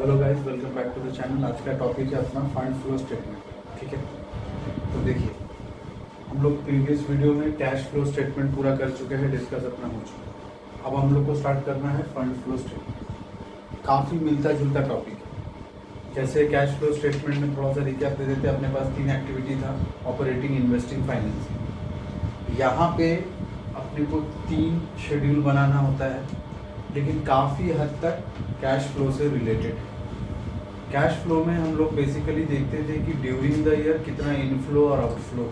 Hello guys, welcome back to the channel. आज का topic है अपना फंड फ्लो स्टेटमेंट। ठीक है, तो देखिए, हम लोग प्रीवियस वीडियो में कैश फ्लो स्टेटमेंट पूरा कर चुके हैं, डिस्कस अपना हो चुका है। अब हम लोग को स्टार्ट करना है फंड फ्लो स्टेटमेंट। काफ़ी मिलता जुलता टॉपिक है। जैसे कैश फ्लो स्टेटमेंट में थोड़ा सा रिकैप दे देते हैं। अपने पास 3 एक्टिविटी था, ऑपरेटिंग, इन्वेस्टिंग, फाइनेंसिंग। यहाँ पे अपने को 3 शेड्यूल बनाना होता है, लेकिन काफ़ी हद तक कैश फ्लो से रिलेटेड है। कैश फ्लो में हम लोग बेसिकली देखते थे कि ड्यूरिंग द ईयर कितना इनफ्लो और आउटफ्लो हो।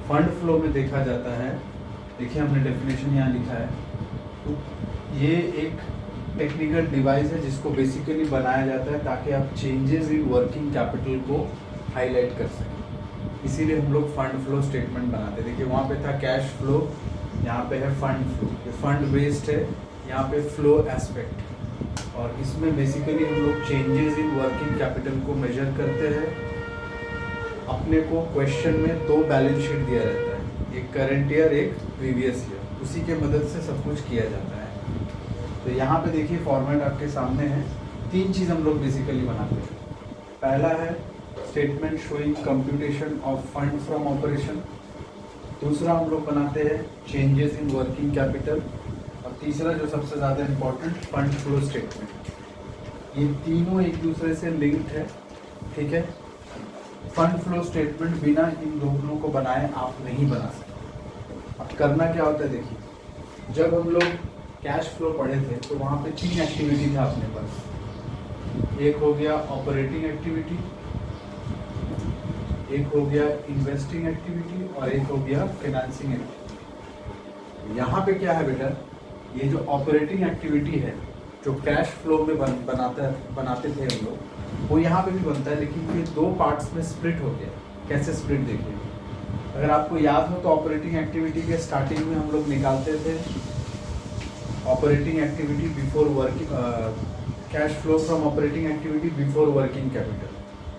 फंड फ्लो में देखा जाता है, देखिए हमने डेफिनेशन यहाँ लिखा है, तो ये एक टेक्निकल डिवाइस है जिसको बेसिकली बनाया जाता है ताकि आप चेंजेस इन वर्किंग कैपिटल को हाईलाइट कर सकें। इसीलिए हम लोग फंड फ्लो स्टेटमेंट बनाते हैं। देखिए वहाँ पे था कैश फ्लो, यहाँ पे है फंड फ्लो। ये फंड बेस्ड है, यहाँ पे फ्लो एस्पेक्ट। और इसमें बेसिकली हम लोग चेंजेस इन वर्किंग कैपिटल को मेजर करते हैं। अपने को क्वेश्चन में 2 बैलेंस शीट दिया रहता है, एक करंट ईयर, एक प्रीवियस ईयर। उसी के मदद से सब कुछ किया जाता है। तो यहाँ पे देखिए फॉर्मेट आपके सामने है। 3 चीज़ हम लोग बेसिकली बनाते हैं। पहला है statement showing computation of fund from operation. दूसरा हम लोग बनाते हैं चेंजेस इन वर्किंग कैपिटल। और तीसरा जो सबसे ज़्यादा इम्पोर्टेंट, फंड फ्लो स्टेटमेंट। ये तीनों एक दूसरे से लिंक्ड है। ठीक है, फंड फ्लो स्टेटमेंट बिना इन दोनों को बनाए आप नहीं बना सकते। अब करना क्या होता है, देखिए जब हम लोग कैश फ्लो पढ़े थे तो वहाँ पे 3 एक्टिविटी था अपने पास। एक हो गया ऑपरेटिंग एक्टिविटी, एक हो गया इन्वेस्टिंग एक्टिविटी और एक हो गया फाइनेंसिंग एक्टिविटी। यहाँ पे क्या है बेटा, ये जो ऑपरेटिंग एक्टिविटी है जो कैश फ्लो में बनाते थे हम लोग, वो यहाँ पे भी बनता है, लेकिन ये 2 पार्ट्स में स्प्लिट हो गया। कैसे स्प्लिट, देखिए अगर आपको याद हो तो ऑपरेटिंग एक्टिविटी के स्टार्टिंग में हम लोग निकालते थे operating activity before working, cash flow from operating activity before working capital.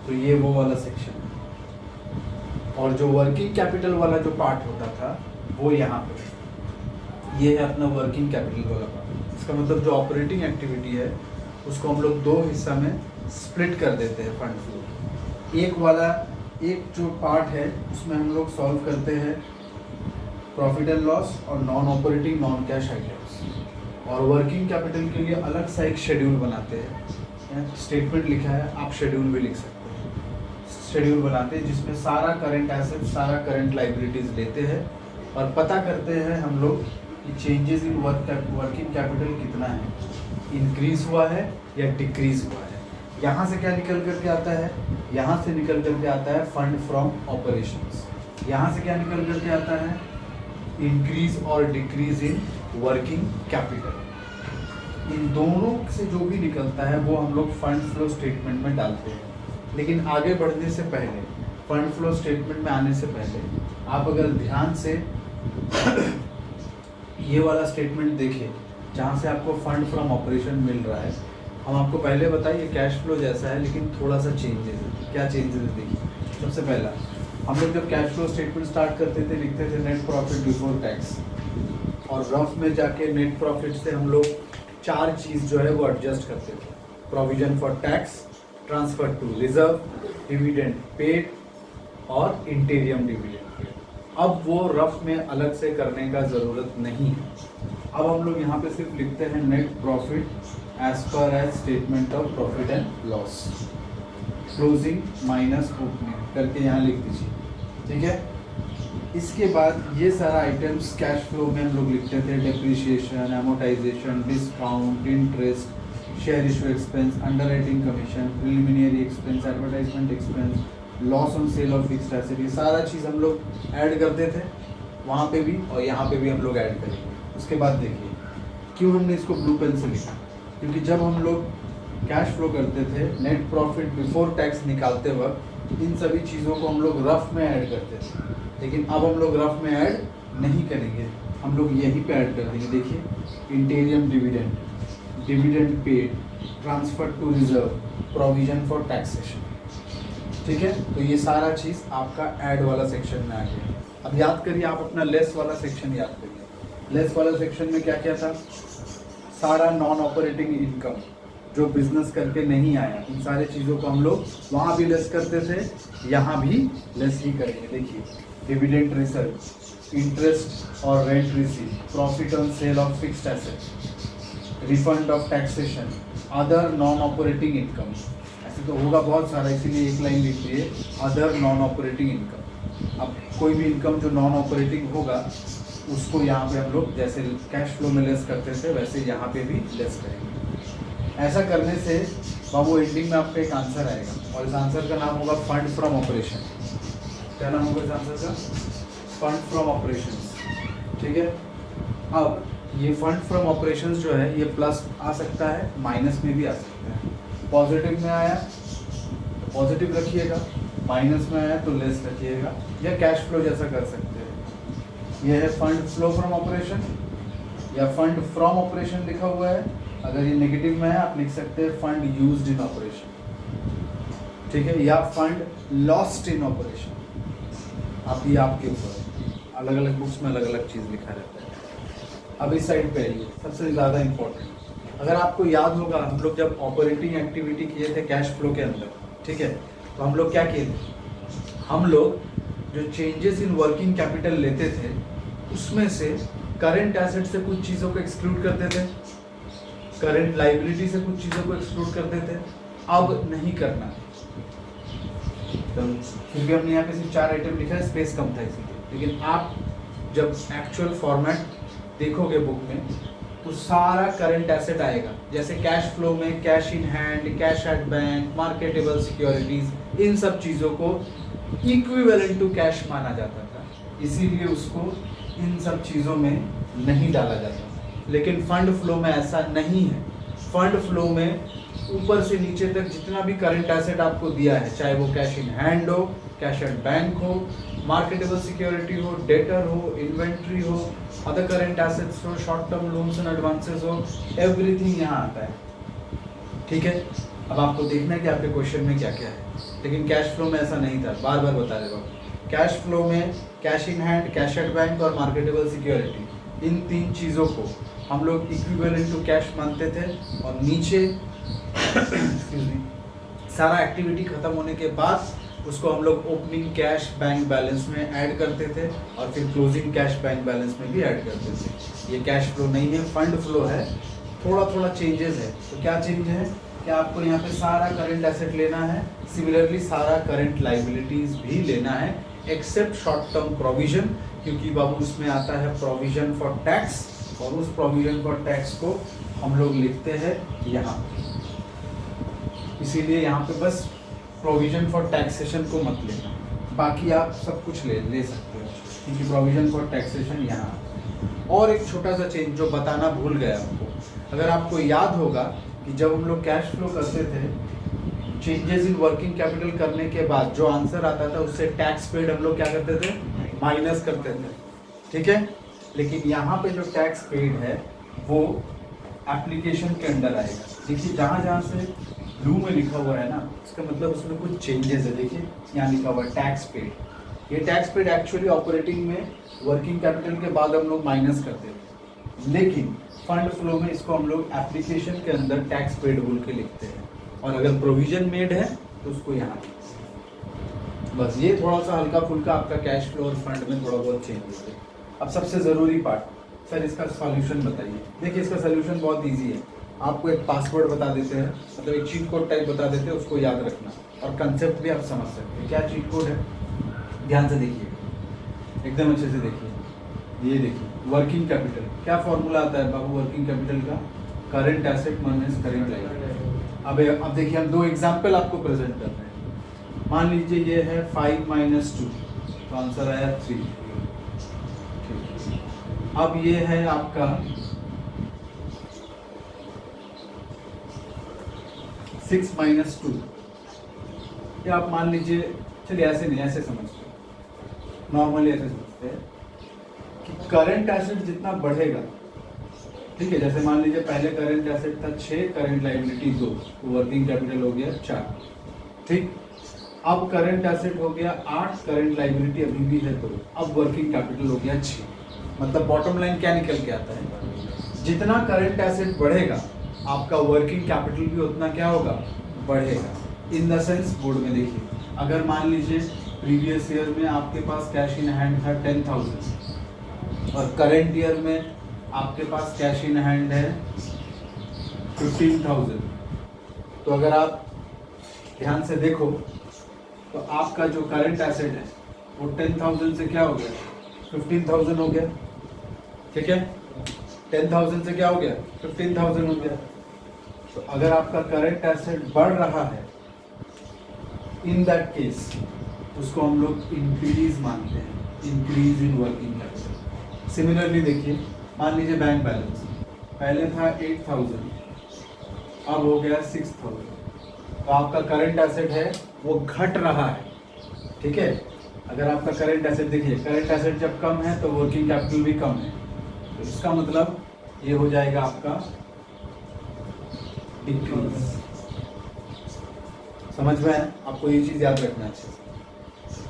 तो ये वो वाला सेक्शन है। और जो वर्किंग कैपिटल वाला जो पार्ट होता था वो यहाँ पे, ये है अपना वर्किंग कैपिटल वाला पार्ट। इसका मतलब जो ऑपरेटिंग एक्टिविटी है उसको हम लोग 2 हिस्सा में स्प्लिट कर देते हैं फंड फ्लो। एक जो पार्ट है उसमें हम लोग सॉल्व करते हैं प्रॉफिट एंड लॉस और non operating non cash items. और वर्किंग कैपिटल के लिए अलग सा एक शेड्यूल बनाते हैं। स्टेटमेंट लिखा है, आप शेड्यूल भी लिख सकते हैं। शेड्यूल बनाते हैं जिसमें सारा करंट एसेट, सारा करंट लाइबिलिटीज लेते हैं और पता करते हैं हम लोग कि चेंजेस इन वर्किंग कैपिटल कितना है, इंक्रीज हुआ है या डिक्रीज हुआ है। यहाँ से क्या निकल करके आता है, यहाँ से निकल करके आता है फंड फ्रॉम ऑपरेशंस। यहाँ से क्या निकल करके आता है, इंक्रीज और डिक्रीज इन वर्किंग कैपिटल। इन दोनों से जो भी निकलता है वो हम लोग फंड फ्लो स्टेटमेंट में डालते हैं। लेकिन आगे बढ़ने से पहले, फंड फ्लो स्टेटमेंट में आने से पहले, आप अगर ध्यान से ये वाला स्टेटमेंट देखिए जहाँ से आपको फंड फ्रॉम ऑपरेशन मिल रहा है। हम आपको पहले बताइए कैश फ्लो जैसा है, लेकिन थोड़ा सा चेंजेस है। क्या चेंजेस है, देखिए सबसे पहला, हम लोग जब कैश फ्लो स्टेटमेंट स्टार्ट करते थे लिखते थे नेट प्रॉफिट बिफोर टैक्स। और रफ में जाके नेट प्रॉफिट से हम लोग 4 चीज़ जो है वो एडजस्ट करते थे। Provision for tax, transfer to reserve, dividend paid और इंटीरियम डिविडेंड। अब वो रफ में अलग से करने का ज़रूरत नहीं है। अब हम लोग यहाँ पे सिर्फ लिखते हैं net profit as per as statement of profit and loss, closing minus opening करके यहाँ लिख दीजिए। ठीक है, इसके बाद ये सारा आइटम्स कैश फ्लो में हम लोग लिखते थे depreciation, amortization, discount, interest, share issue expense, underwriting commission, preliminary expense, advertisement expense, loss on sale of fixed asset. ये सारा चीज़ हम लोग ऐड करते थे वहाँ पे भी, और यहाँ पे भी हम लोग ऐड करेंगे। उसके बाद देखिए क्यों हमने इसको ब्लू पेन से लिखा, क्योंकि जब हम लोग कैश फ्लो करते थे नेट प्रॉफिट बिफोर टैक्स निकालते वक्त इन सभी चीज़ों को हम लोग रफ में ऐड करते थे, लेकिन अब हम लोग रफ में ऐड नहीं करेंगे, हम लोग यहीं पे ऐड कर देंगे। देखिए interim dividend, dividend paid, transfer to reserve, provision for taxation. ठीक है, तो ये सारा चीज़ आपका ऐड वाला सेक्शन में आ गया। अब याद करिए, आप अपना लेस वाला सेक्शन याद करिए। लेस वाला सेक्शन में क्या क्या था, सारा नॉन ऑपरेटिंग इनकम, जो बिजनेस करके नहीं आया, इन सारे चीज़ों को हम लोग वहाँ भी लेस करते थे, यहाँ भी लेस ही करेंगे। देखिए, डिविडेंड रिजर्व, इंटरेस्ट और rent receive, profit on sale of fixed asset, refund of taxation, other non operating income. ऐसे तो होगा बहुत सारा, इसीलिए एक लाइन लिख दिए, अदर नॉन ऑपरेटिंग इनकम। अब कोई भी इनकम जो नॉन ऑपरेटिंग होगा उसको यहाँ पे हम लोग जैसे कैश फ्लो में लेस करते थे वैसे यहाँ पे भी लेस करेंगे। ऐसा करने से बाबू एंडिंग में आपका एक आंसर आएगा और इस आंसर का नाम होगा फंड फ्रॉम ऑपरेशन। क्या नाम होगा इस आंसर का? Fund from operations. ठीक है, अब ये फंड फ्रॉम ऑपरेशंस जो है ये प्लस आ सकता है, माइनस में भी आ सकता है। पॉजिटिव में आया तो पॉजिटिव रखिएगा, माइनस में आया तो लेस रखिएगा, या कैश फ्लो जैसा कर सकते हैं। यह है फंड फ्लो फ्रॉम ऑपरेशन या फंड फ्रॉम ऑपरेशन लिखा हुआ है। अगर ये नेगेटिव में है आप लिख सकते हैं फंड यूज्ड इन ऑपरेशन। ठीक है, या फंड लॉस्ट इन ऑपरेशन। आप ये आपके ऊपर, अलग अलग बुक्स में अलग अलग चीज़ लिखा रहता है। अब इस साइड पे आइए, सबसे ज़्यादा इम्पोर्टेंट, अगर आपको याद होगा हम लोग जब ऑपरेटिंग एक्टिविटी किए थे कैश फ्लो के अंदर, ठीक है, तो हम लोग क्या किए थे, हम लोग जो चेंजेस इन वर्किंग कैपिटल लेते थे उसमें से करंट एसेट से कुछ चीज़ों को एक्सक्लूड करते थे, करंट लाइबिलिटी से कुछ चीज़ों को एक्सक्लूड करते थे। अब नहीं करना है, तो फिर भी हमने यहाँ पे सिर्फ 4 आइटम लिखा है, स्पेस कम था इसीलिए। लेकिन आप जब एक्चुअल फॉर्मेट देखोगे बुक में तो सारा करंट एसेट आएगा। जैसे कैश फ्लो में cash in hand, cash at bank, marketable securities, इन सब चीज़ों को इक्विवेलेंट टू कैश माना जाता था, इसीलिए उसको इन सब चीज़ों में नहीं डाला जाता। लेकिन फंड फ्लो में ऐसा नहीं है। फंड फ्लो में ऊपर से नीचे तक जितना भी करंट एसेट आपको दिया है, चाहे वो कैश इन हैंड हो, कैश एट बैंक हो, मार्केटेबल सिक्योरिटी हो, डेटर हो, इन्वेंट्री हो, अदर करंट एसेट्स हो, short term loans and advances हो, एवरीथिंग यहाँ आता है। ठीक है, अब आपको देखना है कि आपके क्वेश्चन में क्या क्या है। लेकिन कैश फ्लो में ऐसा नहीं था, बार बार बता रहे हो। कैश फ्लो में cash in hand, cash at bank और मार्केटेबल सिक्योरिटी, इन 3 चीज़ों को हम लोग इक्विवेलेंट टू कैश मानते थे। और नीचे सारा एक्टिविटी खत्म होने के बाद उसको हम लोग ओपनिंग कैश बैंक बैलेंस में ऐड करते थे और फिर क्लोजिंग कैश बैंक बैलेंस में भी ऐड करते थे। ये कैश फ्लो नहीं है, फंड फ्लो है। थोड़ा थोड़ा चेंजेस है। तो क्या चेंज है कि आपको यहाँ पे सारा करंट एसेट लेना है, सिमिलरली सारा करंट लाइबिलिटीज भी लेना है, एक्सेप्ट शॉर्ट टर्म प्रोविजन, क्योंकि बाबू उसमें आता है प्रोविजन फॉर टैक्स, और उस प्रोविजन फॉर टैक्स को हम लोग लिखते हैं यहाँ। इसीलिए यहाँ पे बस प्रोविजन फॉर टैक्सेशन को मत लेना, बाकी आप सब कुछ ले सकते हो, क्योंकि प्रोविजन फॉर टैक्सेशन यहाँ। और एक छोटा सा चेंज जो बताना भूल गया आपको, अगर आपको याद होगा कि जब हम लोग कैश फ्लो करते थे, चेंजेस इन वर्किंग कैपिटल करने के बाद जो आंसर आता था उससे टैक्स पेड हम लोग क्या करते थे, माइनस करते थे। ठीक है, लेकिन यहाँ पे जो टैक्स पेड है वो एप्लीकेशन के अंदर आएगा। देखिए जहाँ जहाँ से ब्लू में लिखा हुआ है ना, इसका मतलब उसमें कुछ चेंजेस है। देखिए यहाँ लिखा हुआ है टैक्स पेड। ये टैक्स पेड एक्चुअली ऑपरेटिंग में वर्किंग कैपिटल के बाद हम लोग माइनस करते थे, लेकिन फंड फ्लो में इसको हम लोग एप्लीकेशन के अंदर टैक्स पेड बोल के लिखते हैं, और अगर प्रोविजन मेड है तो उसको यहाँ। बस ये थोड़ा सा हल्का फुल्का आपका कैश फ्लो और फंड में थोड़ा बहुत चेंज होता है। अब सबसे ज़रूरी पार्ट, सर इसका सॉल्यूशन बताइए। देखिए इसका सॉल्यूशन बहुत इजी है। आपको एक पासवर्ड बता देते हैं, मतलब एक चीट कोड टाइप बता देते हैं, उसको याद रखना, और कंसेप्ट भी आप समझ सकते हैं। क्या चीट कोड है, ध्यान से देखिए, एकदम अच्छे से देखिए। ये देखिए वर्किंग कैपिटल, क्या फॉर्मूला आता है बाबू वर्किंग कैपिटल का, current asset minus current liability. अब देखिए हम 2 एग्जाम्पल आपको प्रेजेंट कर रहे हैं। मान लीजिए ये है 5 - 2, तो आंसर आया 3। अब ये है आपका 6 - 2, या आप मान लीजिए, चलिए ऐसे नहीं, ऐसे समझते हैं, नॉर्मली ऐसे समझते हैं कि करंट एसेट जितना बढ़ेगा, ठीक है, जैसे मान लीजिए पहले करंट एसेट था 6, करंट लायबिलिटी 2, तो वर्किंग कैपिटल हो गया 4, ठीक। अब करंट एसेट हो गया 8, करंट लायबिलिटी अभी भी है 2, अब वर्किंग कैपिटल हो गया 6। मतलब बॉटम लाइन क्या निकल के आता है, जितना करंट एसेट बढ़ेगा आपका वर्किंग कैपिटल भी उतना क्या होगा, बढ़ेगा। इन द सेंस बोर्ड में देखिए, अगर मान लीजिए प्रीवियस ईयर में आपके पास कैश इन हैंड था 10,000 और करंट ईयर में आपके पास कैश इन हैंड है 15,000, तो अगर आप ध्यान से देखो तो आपका जो करंट एसेट है वो 10,000 से क्या हो गया, 15,000 हो गया। ठीक है, 10,000 से क्या हो गया, 15,000 हो गया। तो अगर आपका करंट एसेट बढ़ रहा है, इन दैट केस उसको हम लोग इंक्रीज मानते हैं, increase in working capital. Similarly देखिए, मान लीजिए बैंक बैलेंस पहले था 8,000, अब हो गया 6,000, तो आपका करंट एसेट है वो घट रहा है। ठीक है, अगर आपका करंट एसेट देखिए, करंट एसेट जब कम है तो वर्किंग कैपिटल भी कम है, तो इसका मतलब ये हो जाएगा आपका डिक्रीज। समझ में आया? आपको ये चीज याद रखना अच्छे से।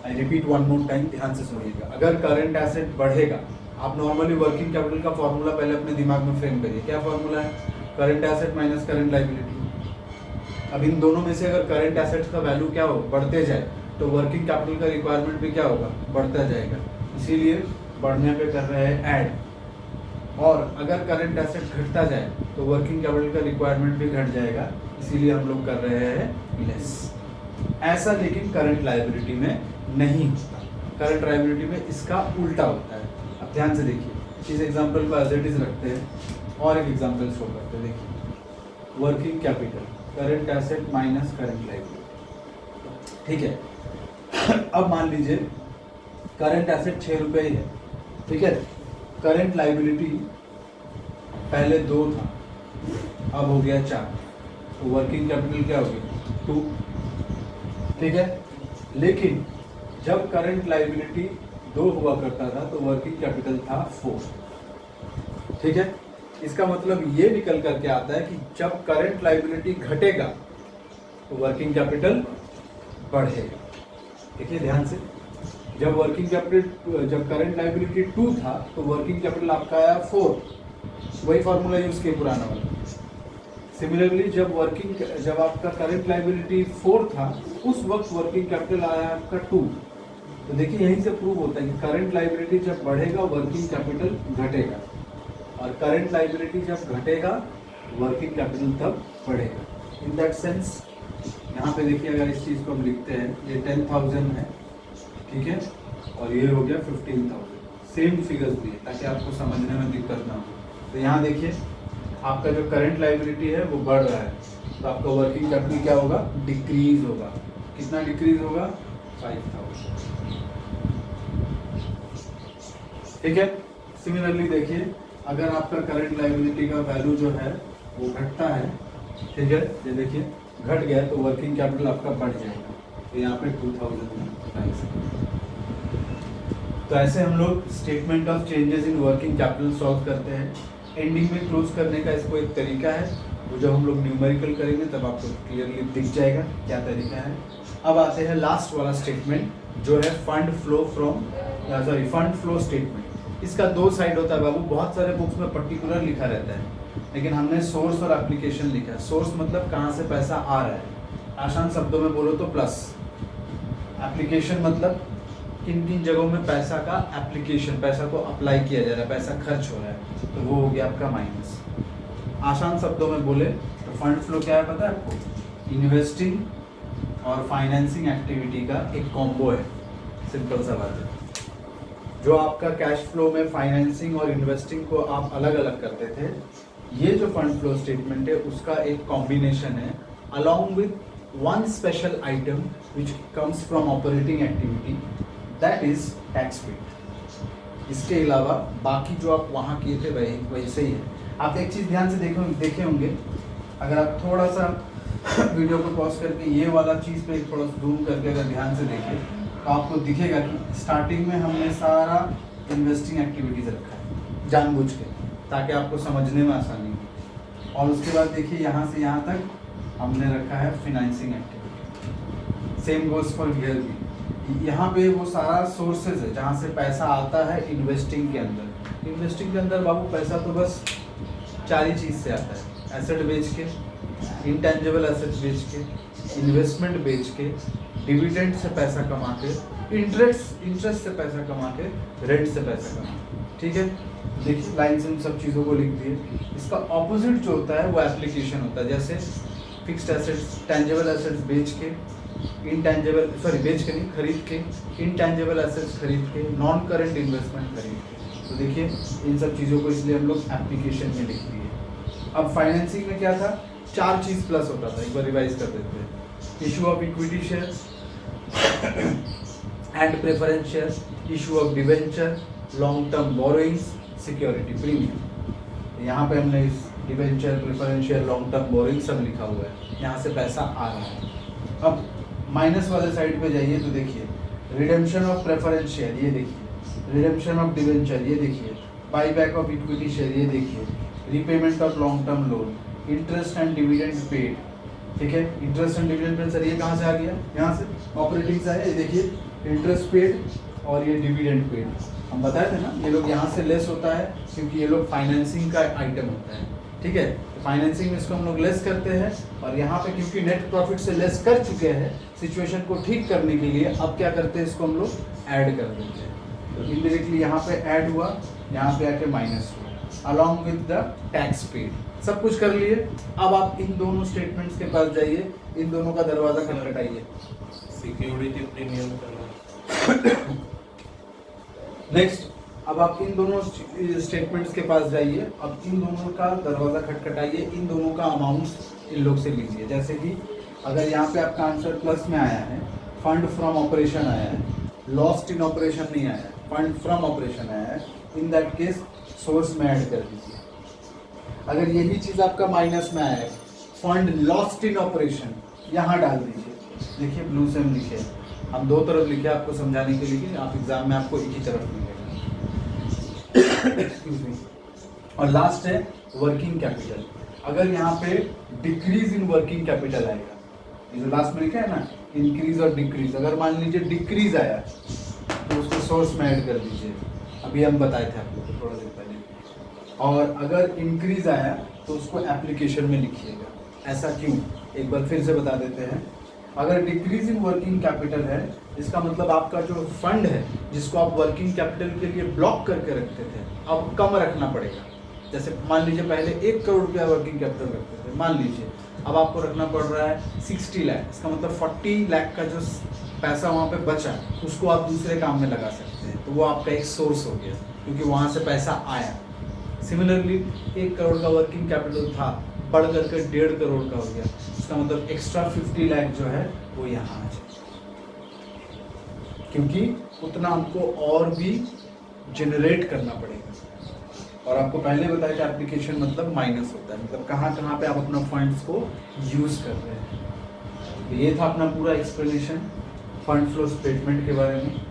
I repeat one more time, ध्यान से सुनिएगा। अगर करंट एसेट बढ़ेगा, आप नॉर्मली वर्किंग कैपिटल का फॉर्मूला पहले अपने दिमाग में फ्रेम करिए। क्या फॉर्मूला है? Current asset minus current liability. अब इन दोनों में से अगर करंट एसेट्स का वैल्यू क्या हो, बढ़ते जाए, तो वर्किंग कैपिटल का रिक्वायरमेंट भी क्या होगा, बढ़ता जाएगा। इसीलिए बढ़ने पे कर रहे हैं ऐड। और अगर करंट एसेट घटता जाए तो वर्किंग कैपिटल का रिक्वायरमेंट भी घट जाएगा, इसीलिए हम लोग कर रहे हैं लेस। ऐसा लेकिन करंट लायबिलिटी में नहीं होता। करंट लायबिलिटी में इसका उल्टा होता है। अब ध्यान से देखिए, इस एग्जांपल को एज इट इज रखते हैं और एक एग्जांपल शो करते हैं। देखिए, working capital current asset minus current liability. ठीक है, अब मान लीजिए करंट एसेट 6 रुपये ही है। ठीक है, करंट लायबिलिटी पहले 2 था, अब हो गया 4, तो वर्किंग कैपिटल क्या हो गया, 2। ठीक है, लेकिन जब करंट लायबिलिटी 2 हुआ करता था तो वर्किंग कैपिटल था 4। ठीक है, इसका मतलब ये निकल करके आता है कि जब करंट लायबिलिटी घटेगा तो वर्किंग कैपिटल बढ़ेगा। देखिए ध्यान से, जब वर्किंग कैपिटल, जब करंट लायबिलिटी 2 था तो वर्किंग कैपिटल आपका आया 4, वही फॉर्मूला यूज किया पुराना वाला। सिमिलरली जब आपका करंट लायबिलिटी 4 था, उस वक्त वर्किंग कैपिटल आया आपका 2। तो देखिए यहीं से प्रूव होता है कि करंट लायबिलिटी जब बढ़ेगा वर्किंग कैपिटल घटेगा, और करंट लायबिलिटी जब घटेगा वर्किंग कैपिटल तब बढ़ेगा। इन दैट सेंस यहाँ पे देखिए, अगर इस चीज़ को हम लिखते हैं, ये 10,000 है, ठीक है, और ये हो गया 15,000। सेम फिगर्स दिए ताकि आपको समझने में दिक्कत ना हो। तो यहाँ देखिए, आपका जो करंट लायबिलिटी है वो बढ़ रहा है, तो आपका वर्किंग कैपिटल क्या होगा, डिक्रीज होगा। कितना डिक्रीज होगा, 5,000। ठीक है, सिमिलरली देखिए, अगर आपका करंट लायबिलिटी का वैल्यू जो है वो घटता है, ठीक है, ये देखिए घट गया, तो वर्किंग कैपिटल आपका बढ़ जाएगा। तो यहाँ पे 2,000। तो ऐसे हम लोग statement of changes in working capital solve करते हैं। एंडिंग में क्लोज करने का इसको एक तरीका है, वो जब हम लोग न्यूमेरिकल करेंगे तब आपको क्लियरली दिख जाएगा क्या तरीका है। अब आते हैं लास्ट वाला स्टेटमेंट, जो है फंड फ्लो स्टेटमेंट। इसका 2 साइड होता है बाबू। बहुत सारे बुक्स में पर्टिकुलर लिखा रहता है, लेकिन हमने सोर्स और एप्लीकेशन लिखा है। सोर्स मतलब कहाँ से पैसा आ रहा है, आसान शब्दों में बोलो तो प्लस। एप्लीकेशन मतलब किन किन जगहों में पैसा का एप्लीकेशन, पैसा को अप्लाई किया जा रहा है, पैसा खर्च हो रहा है, तो वो हो गया आपका माइनस। आसान शब्दों में बोले तो फंड फ्लो क्या है पता है आपको, इन्वेस्टिंग और फाइनेंसिंग एक्टिविटी का एक कॉम्बो है। सिंपल सा बात है। जो आपका कैश फ्लो में फाइनेंसिंग और इन्वेस्टिंग को आप अलग अलग करते थे, ये जो फंड फ्लो स्टेटमेंट है उसका एक कॉम्बिनेशन है, along with one special item which comes from operating activity, that is tax paid. इसके अलावा बाकी जो आप वहाँ किए थे वैसे ही है। आप एक चीज़ ध्यान से देखे होंगे, अगर आप थोड़ा सा वीडियो को पॉज करके ये वाला चीज़ पे थोड़ा जूम करके अगर ध्यान से देखें तो आपको दिखेगा कि स्टार्टिंग में हमने सारा इन्वेस्टिंग एक्टिविटीज़ रखा है जानबूझ के, ताकि आपको समझने में आसानी हो। और उसके बाद देखिए यहाँ से यहाँ तक हमने रखा है financing activity. Same goes for here भी। यहाँ पे वो सारा सोर्सेज है जहाँ से पैसा आता है इन्वेस्टिंग के अंदर। इन्वेस्टिंग के अंदर बाबू पैसा तो बस 4 ही चीज़ से आता है, एसेट बेच के, इंटेंजिबल एसेट्स बेच के, इन्वेस्टमेंट बेच के, डिविडेंड से पैसा कमा के, इंटरेस्ट से पैसा कमा के, रेंट से पैसा कमा के। ठीक है, देखिए लाइन से इन सब चीज़ों को लिख दिए। इसका ऑपोजिट जो होता है वो एप्लीकेशन होता है। जैसे फिक्स्ड एसेट्स, टेंजिबल एसेट्स बेच के, खरीद के, इंटेंजिबल एसेट्स खरीद के, नॉन करंट इन्वेस्टमेंट खरीद के। तो देखिए इन सब चीज़ों को इसलिए हम लोग एप्लीकेशन में लिख दिए। अब फाइनेंसिंग में क्या था, 4 चीज़ प्लस होता था, एक बार रिवाइज कर देते हैं। Issue of equity share and preference share, issue of debenture, long term borrowings, security premium. यहाँ पे हमने इस debenture, preference share, long term borrowing सब लिखा हुआ है, यहाँ से पैसा आ रहा है। अब माइनस वाले साइड पे जाइए तो देखिए रिडेम्पशन ऑफ प्रेफरेंस शेयर, ये देखिए, रिडेम्पशन ऑफ डिवेंचर, ये देखिए, by back of equity share, ये देखिए, repayment of long term loan, interest and dividend paid. ठीक है, interest and dividend paid, sir ये कहाँ से आ गया, यहाँ से ऑपरेटिंग से आया। ये देखिए इंटरेस्ट पेड और ये डिविडेंड पेड, हम बताए थे ना, ये लोग यहाँ से लेस होता है क्योंकि ये लोग फाइनेंसिंग का आइटम होता है। ठीक है, फाइनेंसिंग में इसको हम लोग लेस करते हैं, और यहाँ पे क्योंकि नेट प्रॉफिट से लेस कर चुके हैं, सिचुएशन को ठीक करने के लिए अब क्या करते हैं, इसको हम लोग ऐड कर देते हैं। तो इनडायरेक्टली यहाँ पे ऐड हुआ, यहाँ पे आके माइनस हुआ, along with the tax paid. सब कुछ कर लिए। अब आप इन दोनों स्टेटमेंट्स के पास जाइए, इन दोनों का दरवाजा खटखटाइए। सिक्योरिटी प्रीमियम करना। नेक्स्ट, अब आप इन दोनों स्टेटमेंट्स के पास जाइए, अब इन दोनों का दरवाजा खटखटाइए, इन दोनों का अमाउंट इन लोग से लीजिए। जैसे कि अगर यहाँ पे आपका आंसर प्लस में आया है, फंड फ्रॉम ऑपरेशन आया है, लॉस्ट इन ऑपरेशन नहीं आया है, फंड फ्रॉम ऑपरेशन आया है, इन दैट केस सोर्स में ऐड कर दीजिए। अगर यही चीज़ आपका माइनस में आया है, फंड लॉस्ट इन ऑपरेशन, यहाँ डाल दीजिए। देखिए ब्लू से हम लिखे, हम दो तरफ लिखे आपको समझाने के लिए, आप एग्जाम में आपको एक ही तरफ मिलेगा। और लास्ट है वर्किंग कैपिटल। अगर यहाँ पे डिक्रीज इन वर्किंग कैपिटल आएगा, ये जो लास्ट में लिखा है ना, इंक्रीज और डिक्रीज, अगर मान लीजिए डिक्रीज आया तो उसको सोर्स में ऐड कर दीजिए, अभी हम बताए थे आप लोग को थोड़ा देर पहले। और अगर इंक्रीज आया तो उसको एप्लीकेशन में लिखिएगा। ऐसा क्यों, एक बार फिर से बता देते हैं। अगर डिक्रीज इन वर्किंग कैपिटल है, इसका मतलब आपका जो फंड है जिसको आप वर्किंग कैपिटल के लिए ब्लॉक करके रखते थे, अब कम रखना पड़ेगा। जैसे मान लीजिए पहले 1 करोड़ रुपया वर्किंग कैपिटल रखते थे, मान लीजिए अब आपको रखना पड़ रहा है 60 लाख। इसका मतलब 40 लाख का जो पैसा वहाँ पे बचा उसको आप दूसरे काम में लगा सकते हैं, तो वो आपका एक सोर्स हो गया क्योंकि वहाँ से पैसा आया। सिमिलरली 1 करोड़ का वर्किंग कैपिटल था, बढ़ करके 1.5 करोड़ का हो गया, इसका मतलब एक्स्ट्रा 50 लाख जो है वो यहाँ आ जाए, क्योंकि उतना हमको और भी जनरेट करना पड़ेगा। और आपको पहले बताया कि एप्लीकेशन मतलब माइनस होता है, मतलब कहाँ कहाँ पे आप अपना फंड्स को यूज़ कर रहे हैं। तो ये था अपना पूरा एक्सप्लेनेशन फंड फ्लो स्टेटमेंट के बारे में।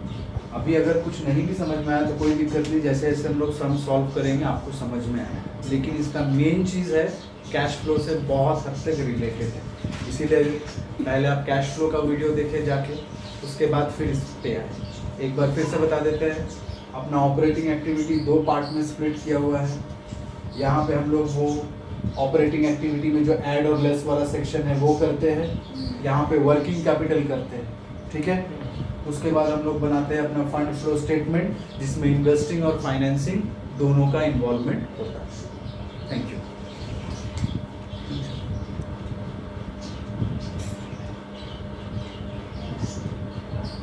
अभी अगर कुछ नहीं भी समझ में आया तो कोई दिक्कत नहीं, जैसे जैसे हम लोग सम सॉल्व करेंगे आपको समझ में आए। लेकिन इसका मेन चीज़ है कैश फ्लो से बहुत हद तक रिलेटेड है, इसीलिए पहले आप कैश फ्लो का वीडियो देखें जाके, उसके बाद फिर इस पे आए। एक बार फिर से बता देते हैं, अपना ऑपरेटिंग एक्टिविटी 2 पार्ट में स्प्लिट किया हुआ है। यहाँ पे हम लोग वो ऑपरेटिंग एक्टिविटी में जो ऐड और लेस वाला सेक्शन है वो करते हैं, यहाँ पे वर्किंग कैपिटल करते हैं, ठीक है। उसके बाद हम लोग बनाते हैं अपना फंड फ्लो स्टेटमेंट जिसमें इन्वेस्टिंग और फाइनेंसिंग दोनों का इन्वॉल्वमेंट होता है।